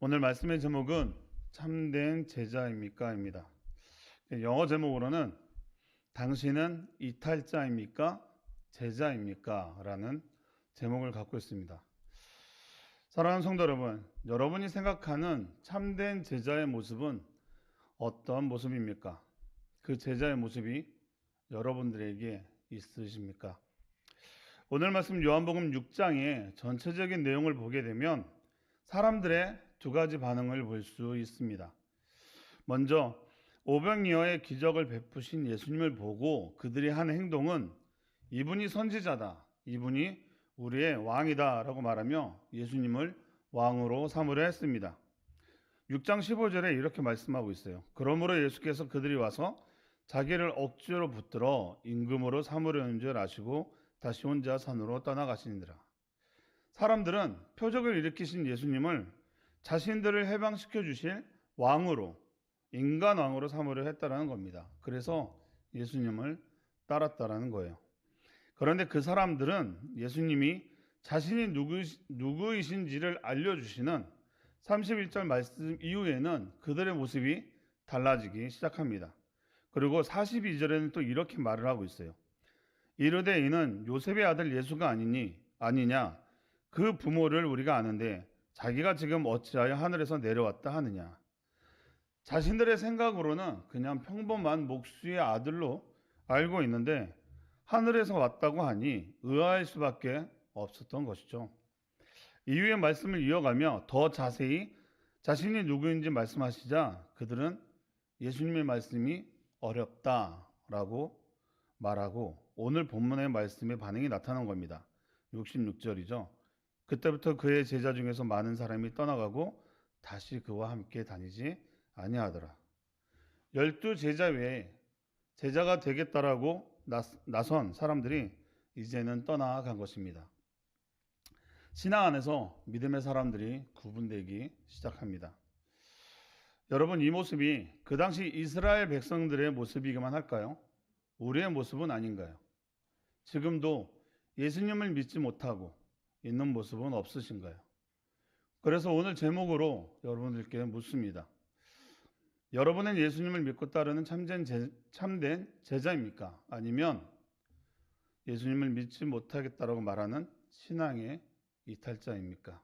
오늘 말씀의 제목은 참된 제자입니까?입니다. 영어 제목으로는 당신은 이탈자입니까? 제자입니까? 라는 제목을 갖고 있습니다. 사랑하는 성도 여러분, 여러분이 생각하는 참된 제자의 모습은 어떤 모습입니까? 그 제자의 모습이 여러분들에게 있으십니까? 오늘 말씀 요한복음 6장의 전체적인 내용을 보게 되면 사람들의 두 가지 반응을 볼 수 있습니다. 먼저 오병이어의 기적을 베푸신 예수님을 보고 그들이 한 행동은 이분이 선지자다, 이분이 우리의 왕이다 라고 말하며 예수님을 왕으로 삼으려 했습니다. 6장 15절에 이렇게 말씀하고 있어요. 그러므로 예수께서 그들이 와서 자기를 억지로 붙들어 임금으로 삼으려는 줄 아시고 다시 혼자 산으로 떠나가시니라. 사람들은 표적을 일으키신 예수님을 자신들을 해방시켜 주실 왕으로, 인간 왕으로 삼으려 했다라는 겁니다. 그래서 예수님을 따랐다라는 거예요. 그런데 그 사람들은 예수님이 자신이 누구이신지를 알려주시는 31절 말씀 이후에는 그들의 모습이 달라지기 시작합니다. 그리고 42절에는 또 이렇게 말을 하고 있어요. 이르되 이는 요셉의 아들 예수가 아니냐? 그 부모를 우리가 아는데 자기가 지금 어찌하여 하늘에서 내려왔다 하느냐. 자신들의 생각으로는 그냥 평범한 목수의 아들로 알고 있는데 하늘에서 왔다고 하니 의아할 수밖에 없었던 것이죠. 이후의 말씀을 이어가며 더 자세히 자신이 누구인지 말씀하시자 그들은 예수님의 말씀이 어렵다라고 말하고 오늘 본문의 말씀의 반응이 나타난 겁니다. 66절이죠. 그때부터 그의 제자 중에서 많은 사람이 떠나가고 다시 그와 함께 다니지 아니하더라. 12제자 외에 제자가 되겠다라고 나선 사람들이 이제는 떠나간 것입니다. 신앙 안에서 믿음의 사람들이 구분되기 시작합니다. 여러분, 이 모습이 그 당시 이스라엘 백성들의 모습이기만 할까요? 우리의 모습은 아닌가요? 지금도 예수님을 믿지 못하고 있는 모습은 없으신가요? 그래서 오늘 제목으로 여러분들께 묻습니다. 여러분은 예수님을 믿고 따르는 참된 제자입니까? 아니면 예수님을 믿지 못하겠다라고 말하는 신앙의 이탈자입니까?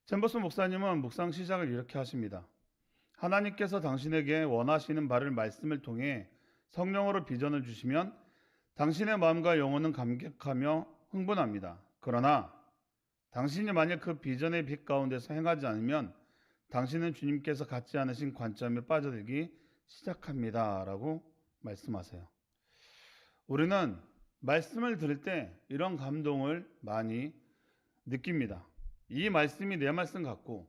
잼버스 목사님은 묵상 시작을 이렇게 하십니다. 하나님께서 당신에게 원하시는 바를 말씀을 통해 성령으로 비전을 주시면 당신의 마음과 영혼은 감격하며 흥분합니다. 그러나 당신이 만약 그 비전의 빛 가운데서 행하지 않으면 당신은 주님께서 갖지 않으신 관점에 빠져들기 시작합니다. 라고 말씀하세요. 우리는 말씀을 들을 때 이런 감동을 많이 느낍니다. 이 말씀이 내 말씀 같고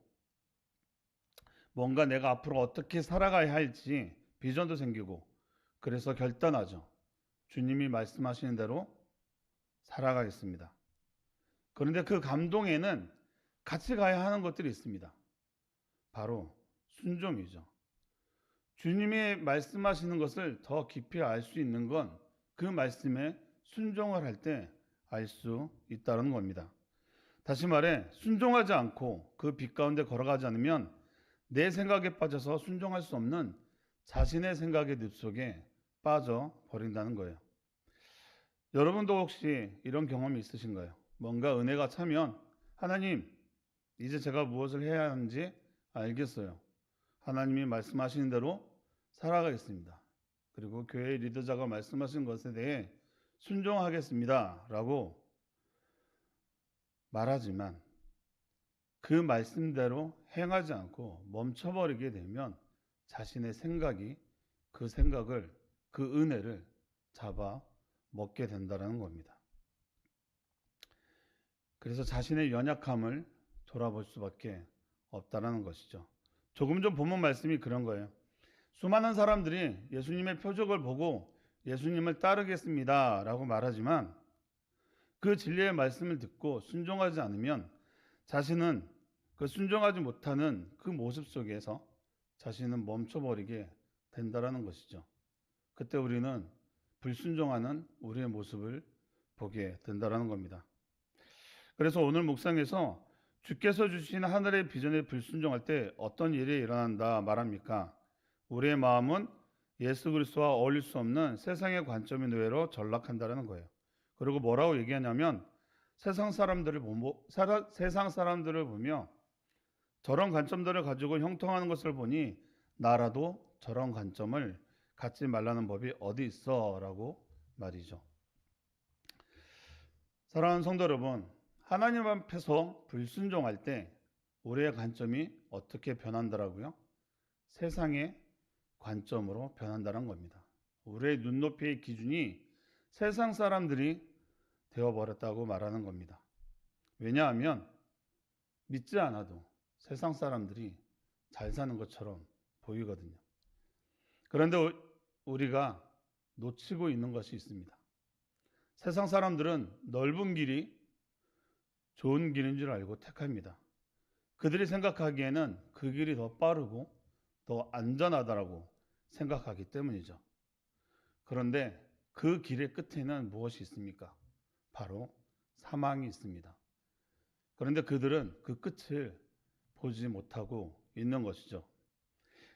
뭔가 내가 앞으로 어떻게 살아가야 할지 비전도 생기고 그래서 결단하죠. 주님이 말씀하시는 대로 살아가겠습니다. 그런데 그 감동에는 같이 가야 하는 것들이 있습니다. 바로 순종이죠. 주님이 말씀하시는 것을 더 깊이 알 수 있는 건 그 말씀에 순종을 할 때 알 수 있다는 겁니다. 다시 말해 순종하지 않고 그 빛 가운데 걸어가지 않으면 내 생각에 빠져서 순종할 수 없는 자신의 생각의 늪속에 빠져버린다는 거예요. 여러분도 혹시 이런 경험이 있으신가요? 뭔가 은혜가 차면 하나님, 이제 제가 무엇을 해야 하는지 알겠어요. 하나님이 말씀하시는 대로 살아가겠습니다. 그리고 교회 리더자가 말씀하신 것에 대해 순종하겠습니다. 라고 말하지만 그 말씀대로 행하지 않고 멈춰버리게 되면 자신의 생각이 그 생각을, 그 은혜를 잡아 먹게 된다는 겁니다. 그래서 자신의 연약함을 돌아볼 수밖에 없다는 것이죠. 조금 전 본문 말씀이 그런 거예요. 수많은 사람들이 예수님의 표적을 보고 예수님을 따르겠습니다 라고 말하지만 그 진리의 말씀을 듣고 순종하지 않으면 자신은 그 순종하지 못하는 그 모습 속에서 자신은 멈춰버리게 된다는 것이죠. 그때 우리는 불순종하는 우리의 모습을 보게 된다는 겁니다. 그래서 오늘 묵상에서 주께서 주신 하늘의 비전에 불순종할 때 어떤 일이 일어난다 말합니까? 우리의 마음은 예수 그리스도와 어울릴 수 없는 세상의 관점의 노예로 전락한다는 거예요. 그리고 뭐라고 얘기하냐면 세상 사람들을 보며 저런 관점들을 가지고 형통하는 것을 보니 나라도 저런 관점을 갖지 말라는 법이 어디 있어? 라고 말이죠. 사랑하는 성도 여러분, 하나님 앞에서 불순종할 때 우리의 관점이 어떻게 변한다라고요? 세상의 관점으로 변한다는 겁니다. 우리의 눈높이의 기준이 세상 사람들이 되어버렸다고 말하는 겁니다. 왜냐하면 믿지 않아도 세상 사람들이 잘 사는 것처럼 보이거든요. 그런데 우리가 놓치고 있는 것이 있습니다. 세상 사람들은 넓은 길이 좋은 길인 줄 알고 택합니다. 그들이 생각하기에는 그 길이 더 빠르고 더 안전하다라고 생각하기 때문이죠. 그런데 그 길의 끝에는 무엇이 있습니까? 바로 사망이 있습니다. 그런데 그들은 그 끝을 보지 못하고 있는 것이죠.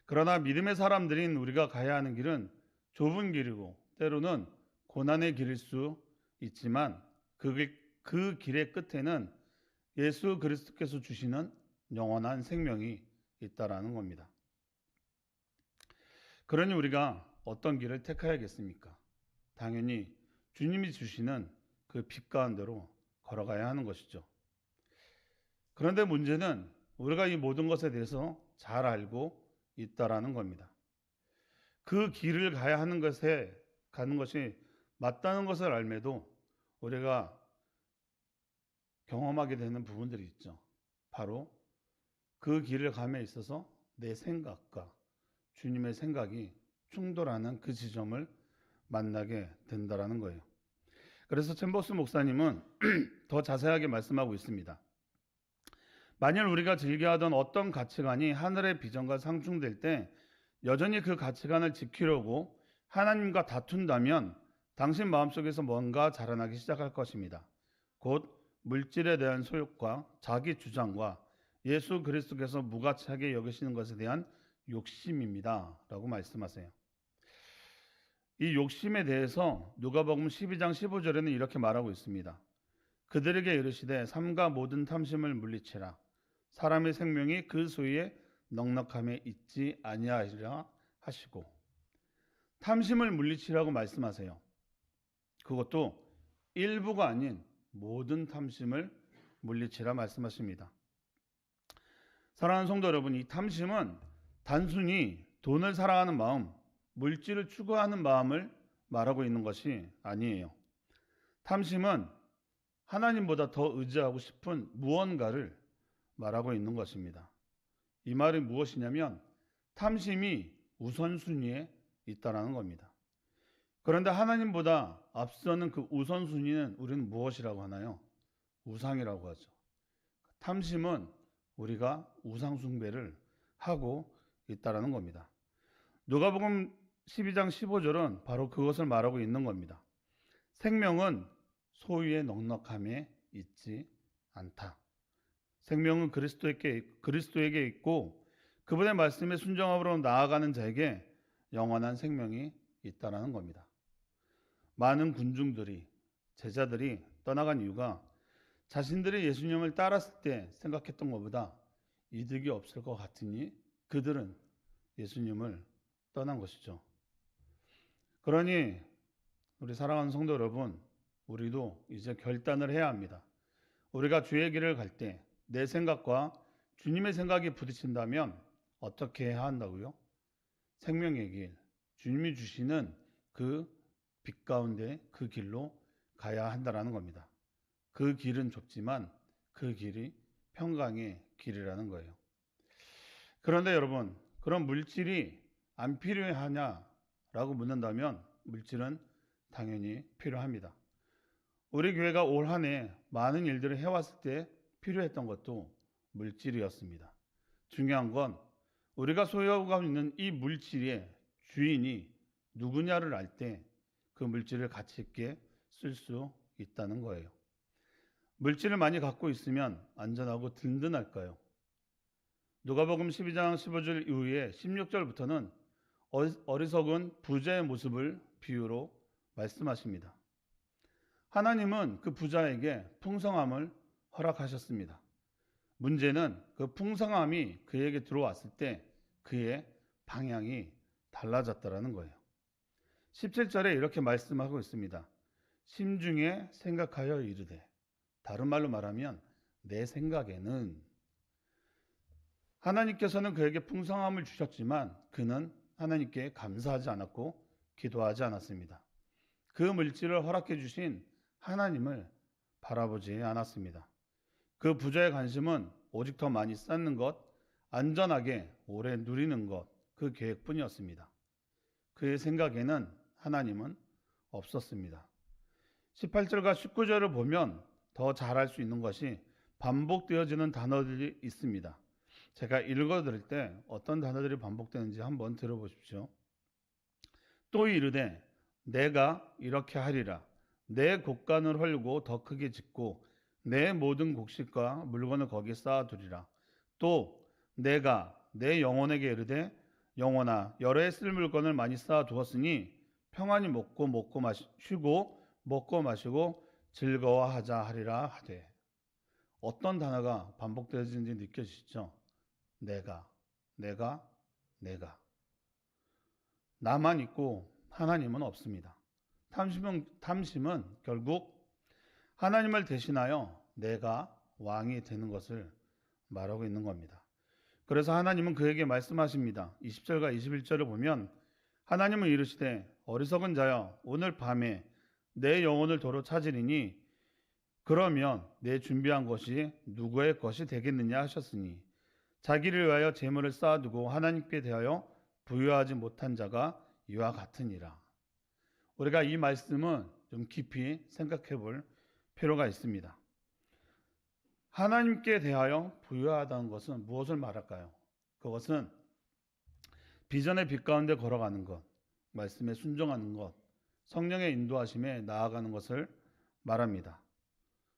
그러나 믿음의 사람들인 우리가 가야 하는 길은 좁은 길이고 때로는 고난의 길일 수 있지만 그 길의 끝에는 예수 그리스도께서 주시는 영원한 생명이 있다라는 겁니다. 그러니 우리가 어떤 길을 택해야겠습니까? 당연히 주님이 주시는 그 빛 가운데로 걸어가야 하는 것이죠. 그런데 문제는 우리가 이 모든 것에 대해서 잘 알고 있다라는 겁니다. 그 길을 가야 하는 가는 것이 맞다는 것을 알매도 우리가 경험하게 되는 부분들이 있죠. 바로 그 길을 감에 있어서 내 생각과 주님의 생각이 충돌하는 그 지점을 만나게 된다라는 거예요. 그래서 챔버스 목사님은 더 자세하게 말씀하고 있습니다. 만일 우리가 즐겨하던 어떤 가치관이 하늘의 비전과 상충될 때 여전히 그 가치관을 지키려고 하나님과 다툰다면 당신 마음속에서 뭔가 자라나기 시작할 것입니다. 곧 물질에 대한 소욕과 자기 주장과 예수 그리스도께서 무가치하게 여기시는 것에 대한 욕심입니다. 라고 말씀하세요. 이 욕심에 대해서 누가복음 12장 15절에는 이렇게 말하고 있습니다. 그들에게 이르시되 삼가 모든 탐심을 물리치라. 사람의 생명이 그 소유에 넉넉함에 있지 아니하리라 하시고, 탐심을 물리치라고 말씀하세요. 그것도 일부가 아닌 모든 탐심을 물리치라 말씀하십니다. 사랑하는 성도 여러분, 이 탐심은 단순히 돈을 사랑하는 마음, 물질을 추구하는 마음을 말하고 있는 것이 아니에요. 탐심은 하나님보다 더 의지하고 싶은 무언가를 말하고 있는 것입니다. 이 말이 무엇이냐면 탐심이 우선순위에 있다라는 겁니다. 그런데 하나님보다 앞서는 그 우선순위는 우리는 무엇이라고 하나요? 우상이라고 하죠. 탐심은 우리가 우상 숭배를 하고 있다라는 겁니다. 누가복음 12장 15절은 바로 그것을 말하고 있는 겁니다. 생명은 소유의 넉넉함에 있지 않다. 생명은 그리스도에게 있고 그분의 말씀에 순종함으로 나아가는 자에게 영원한 생명이 있다라는 겁니다. 많은 군중들이, 제자들이 떠나간 이유가 자신들이 예수님을 따랐을 때 생각했던 것보다 이득이 없을 것 같으니 그들은 예수님을 떠난 것이죠. 그러니 우리 사랑하는 성도 여러분, 우리도 이제 결단을 해야 합니다. 우리가 주의 길을 갈 때 내 생각과 주님의 생각이 부딪힌다면 어떻게 해야 한다고요? 생명의 길, 주님이 주시는 그 빛 가운데 그 길로 가야 한다라는 겁니다. 그 길은 좁지만 그 길이 평강의 길이라는 거예요. 그런데 여러분, 그런 물질이 안 필요하냐라고 묻는다면 물질은 당연히 필요합니다. 우리 교회가 올 한 해 많은 일들을 해왔을 때 필요했던 것도 물질이었습니다. 중요한 건 우리가 소유하고 있는 이 물질의 주인이 누구냐를 알 때 그 물질을 가치 있게 쓸 수 있다는 거예요. 물질을 많이 갖고 있으면 안전하고 든든할까요? 누가복음 12장 15절 이후에 16절부터는 어리석은 부자의 모습을 비유로 말씀하십니다. 하나님은 그 부자에게 풍성함을 허락하셨습니다. 문제는 그 풍성함이 그에게 들어왔을 때 그의 방향이 달라졌다라는 거예요. 17절에 이렇게 말씀하고 있습니다. 심중에 생각하여 이르되, 다른 말로 말하면 내 생각에는, 하나님께서는 그에게 풍성함을 주셨지만 그는 하나님께 감사하지 않았고 기도하지 않았습니다. 그 물질을 허락해 주신 하나님을 바라보지 않았습니다. 그 부자의 관심은 오직 더 많이 쌓는 것, 안전하게 오래 누리는 것, 그 계획뿐이었습니다. 그의 생각에는 하나님은 없었습니다. 18절과 19절을 보면 더 잘할 수 있는 것이 반복되어지는 단어들이 있습니다. 제가 읽어드릴 때 어떤 단어들이 반복되는지 한번 들어보십시오. 또 이르되 내가 이렇게 하리라. 내 곡간을 헐고 더 크게 짓고 내 모든 곡식과 물건을 거기에 쌓아두리라. 또 내가 내 영혼에게 이르되 영혼아 여러 해 쓸 물건을 많이 쌓아두었으니 평안히 쉬고 먹고 마시고 즐거워하자 하리라 하되. 어떤 단어가 반복되어지는지 느껴지시죠? 내가. 나만 있고 하나님은 없습니다. 탐심은 결국 하나님을 대신하여 내가 왕이 되는 것을 말하고 있는 겁니다. 그래서 하나님은 그에게 말씀하십니다. 20절과 21절을 보면 하나님은 이르시되 어리석은 자여 오늘 밤에 내 영혼을 도로 찾으리니 그러면 내 준비한 것이 누구의 것이 되겠느냐 하셨으니 자기를 위하여 재물을 쌓아두고 하나님께 대하여 부유하지 못한 자가 이와 같으니라. 우리가 이 말씀은 좀 깊이 생각해 볼 필요가 있습니다. 하나님께 대하여 부유하다는 것은 무엇을 말할까요? 그것은 비전의 빛 가운데 걸어가는 것, 말씀에 순종하는 것, 성령의 인도하심에 나아가는 것을 말합니다.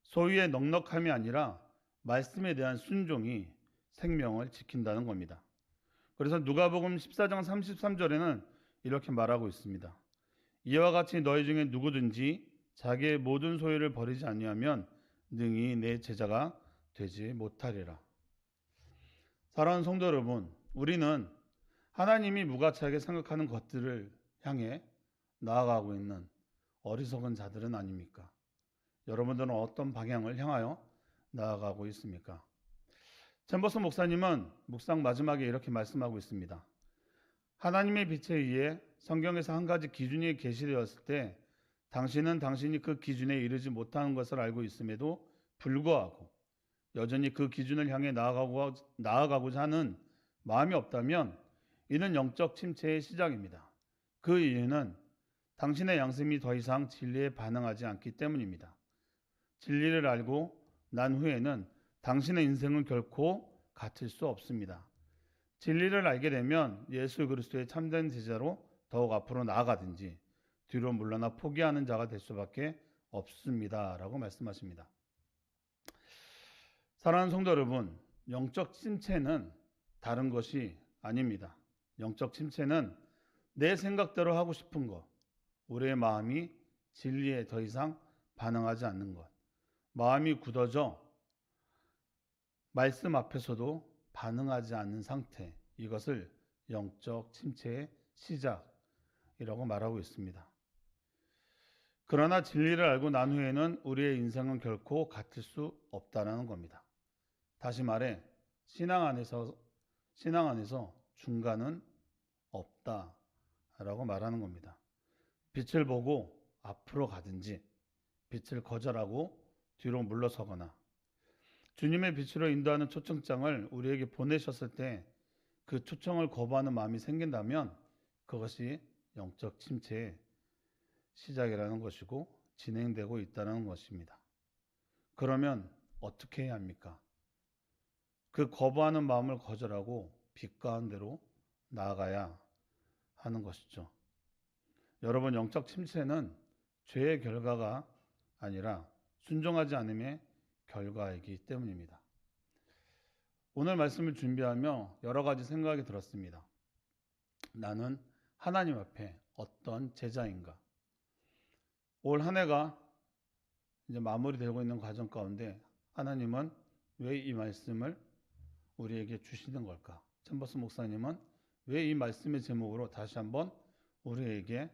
소유의 넉넉함이 아니라 말씀에 대한 순종이 생명을 지킨다는 겁니다. 그래서 누가복음 14장 33절에는 이렇게 말하고 있습니다. 이와 같이 너희 중에 누구든지 자기의 모든 소유를 버리지 아니하면 능히 내 제자가 되지 못하리라. 사랑하는 성도 여러분, 우리는 하나님이 무가치하게 생각하는 것들을 향해 나아가고 있는 어리석은 자들은 아닙니까? 여러분들은 어떤 방향을 향하여 나아가고 있습니까? 잼버스 목사님은 묵상 마지막에 이렇게 말씀하고 있습니다. 하나님의 빛에 의해 성경에서 한 가지 기준이 게시되었을 때 당신은 당신이 그 기준에 이르지 못하는 것을 알고 있음에도 불구하고 여전히 그 기준을 향해 나아가고자 하는 마음이 없다면 이는 영적 침체의 시작입니다. 그 이유는 당신의 양심이 더 이상 진리에 반응하지 않기 때문입니다. 진리를 알고 난 후에는 당신의 인생은 결코 같을 수 없습니다. 진리를 알게 되면 예수 그리스도의 참된 제자로 더욱 앞으로 나아가든지 뒤로 물러나 포기하는 자가 될 수밖에 없습니다. 라고 말씀하십니다. 사랑하는 성도 여러분, 영적 침체는 다른 것이 아닙니다. 영적 침체는 내 생각대로 하고 싶은 것, 우리의 마음이 진리에 더 이상 반응하지 않는 것, 마음이 굳어져 말씀 앞에서도 반응하지 않는 상태, 이것을 영적 침체의 시작이라고 말하고 있습니다. 그러나 진리를 알고 난 후에는 우리의 인생은 결코 같을 수 없다는 겁니다. 다시 말해 신앙 안에서 중간은 없다라고 말하는 겁니다. 빛을 보고 앞으로 가든지 빛을 거절하고 뒤로 물러서거나 주님의 빛으로 인도하는 초청장을 우리에게 보내셨을 때 그 초청을 거부하는 마음이 생긴다면 그것이 영적 침체의 시작이라는 것이고 진행되고 있다는 것입니다. 그러면 어떻게 해야 합니까? 그 거부하는 마음을 거절하고 빛 가운데로 나아가야 하는 것이죠. 여러분, 영적 침체는 죄의 결과가 아니라 순종하지 않음의 결과이기 때문입니다. 오늘 말씀을 준비하며 여러 가지 생각이 들었습니다. 나는 하나님 앞에 어떤 제자인가? 올 한 해가 이제 마무리되고 있는 과정 가운데 하나님은 왜 이 말씀을 우리에게 주시는 걸까? 챔버스 목사님은 왜 이 말씀의 제목으로 다시 한번 우리에게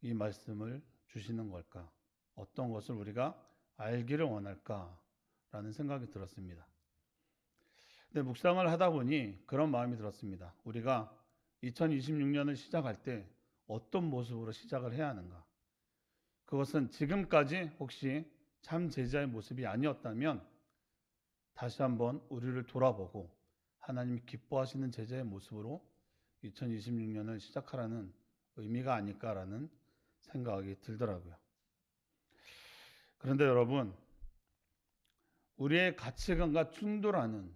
이 말씀을 주시는 걸까? 어떤 것을 우리가 알기를 원할까라는 생각이 들었습니다. 근데 묵상을 하다 보니 그런 마음이 들었습니다. 우리가 2026년을 시작할 때 어떤 모습으로 시작을 해야 하는가? 그것은 지금까지 혹시 참 제자의 모습이 아니었다면 다시 한번 우리를 돌아보고 하나님이 기뻐하시는 제자의 모습으로 2026년을 시작하라는 의미가 아닐까라는 생각이 들더라고요. 그런데 여러분, 우리의 가치관과 충돌하는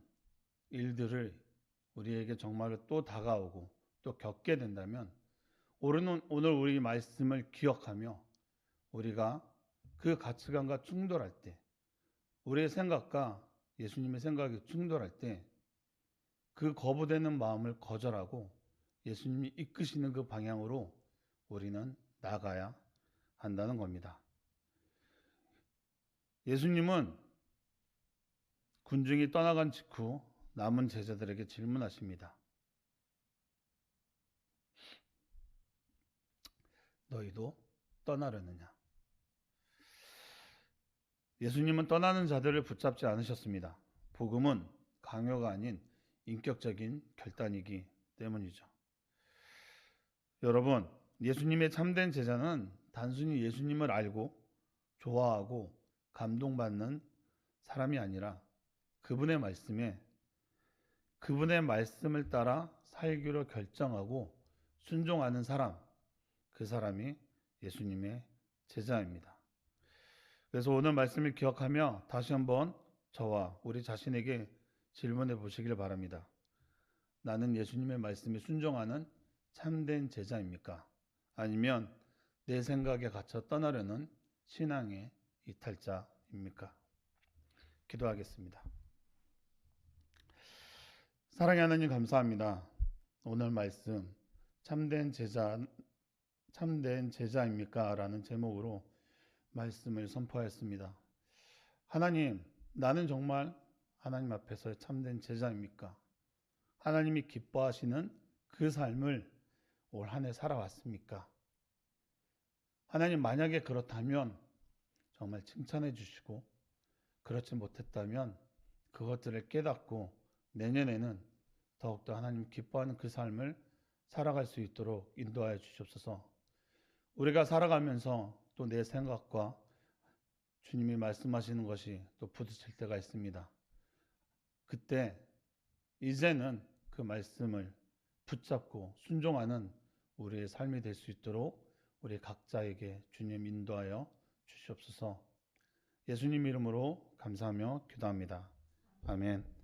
일들을 우리에게 정말로 또 다가오고 또 겪게 된다면 오늘 우리 말씀을 기억하며 우리가 그 가치관과 충돌할 때, 우리의 생각과 예수님의 생각이 충돌할 때 그 거부되는 마음을 거절하고 예수님이 이끄시는 그 방향으로 우리는 나가야 한다는 겁니다. 예수님은 군중이 떠나간 직후 남은 제자들에게 질문하십니다. 너희도 떠나려느냐? 예수님은 떠나는 자들을 붙잡지 않으셨습니다. 복음은 강요가 아닌 인격적인 결단이기 때문이죠. 여러분, 예수님의 참된 제자는 단순히 예수님을 알고 좋아하고 감동받는 사람이 아니라 그분의 말씀을 따라 살기로 결정하고 순종하는 사람, 그 사람이 예수님의 제자입니다. 그래서 오늘 말씀을 기억하며 다시 한번 저와 우리 자신에게 질문해 보시길 바랍니다. 나는 예수님의 말씀에 순종하는 참된 제자입니까? 아니면 내 생각에 갇혀 떠나려는 신앙의 이탈자입니까? 기도하겠습니다. 사랑의 하나님 감사합니다. 오늘 말씀 참된 제자입니까? 라는 제목으로 말씀을 선포하였습니다. 하나님, 나는 정말 하나님 앞에서 참된 제자입니까? 하나님이 기뻐하시는 그 삶을 올 한 해 살아왔습니까? 하나님, 만약에 그렇다면 정말 칭찬해 주시고 그렇지 못했다면 그것들을 깨닫고 내년에는 더욱더 하나님 기뻐하는 그 삶을 살아갈 수 있도록 인도하여 주시옵소서. 우리가 살아가면서 또 내 생각과 주님이 말씀하시는 것이 또 부딪힐 때가 있습니다. 그때 이제는 그 말씀을 붙잡고 순종하는 우리의 삶이 될 수 있도록 우리 각자에게 주님 인도하여 주시옵소서. 예수님 이름으로 감사하며 기도합니다. 아멘.